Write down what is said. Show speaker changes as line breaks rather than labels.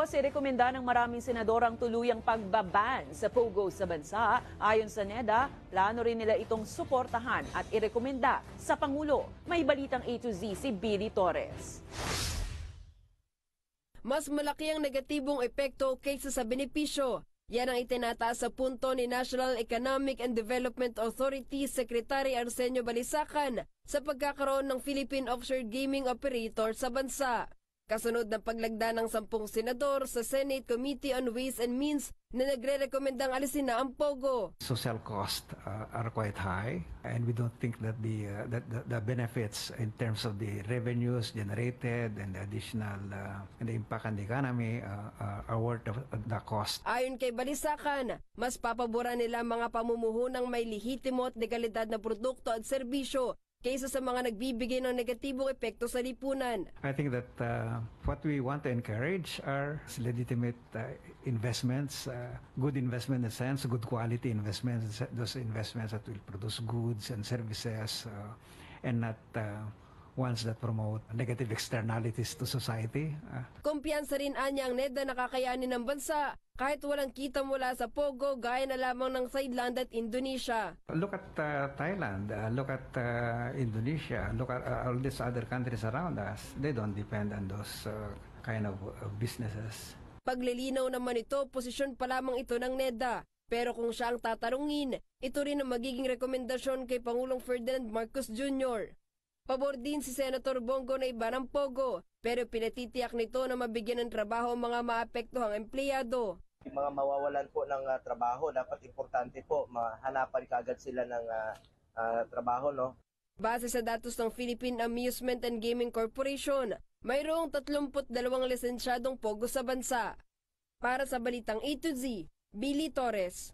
Matapos irekomenda ng maraming senador ang tuluyang pagbaban sa Pogo sa bansa, ayon sa NEDA, plano rin nila itong suportahan at irekomenda sa Pangulo. May balitang A to Z si Billy Torres.
Mas malaki ang negatibong epekto kaysa sa benepisyo. Yan ang itinataas sa punto ni National Economic and Development Authority Secretary Arsenio Balisacan sa pagkakaroon ng Philippine Offshore Gaming Operator sa bansa. Kasunod ng paglagda ng 10 senador sa Senate Committee on Ways and Means na nagre-rekomendang alisin na ang Pogo.
Social costs are quite high, and we don't think that the benefits in terms of the revenues generated and the additional and the impact on the economy are worth the cost.
Ayon kay Balisacan, mas papaboran nila mga pamumuhunang may lehitimo at dekalidad na produkto at serbisyo kaysa sa mga nagbibigay ng negatibong epekto sa lipunan.
I think that what we want to encourage are legitimate investments, good investment in a sense, good quality investments, those investments that will produce goods and services and not ones that promote negative externalities to society.
Kumpiyansa rin anya ang NEDA na kakayanin ng bansa kahit walang kita mula sa Pogo gaya na lamang ng Thailand at Indonesia.
Look at Thailand, look at Indonesia, look at all these other countries around us. They don't depend on those kind of businesses.
Paglilinaw naman ito, posisyon pa lamang ito ng NEDA. Pero kung siya ang tatarungin, ito rin ang magiging rekomendasyon kay Pangulong Ferdinand Marcos Jr. Pabor din si Senator Bongo na iba ng Pogo, pero pinatitiyak nito na mabigyan ng trabaho ang mga maapektuhang empleyado.
Yung mga mawawalan po ng trabaho, dapat importante po mahanapan kaagad sila ng trabaho, no?
Base sa datos ng Philippine Amusement and Gaming Corporation, mayroong 32 lisensyadong Pogo sa bansa. Para sa Balitang A to Z, Billy Torres.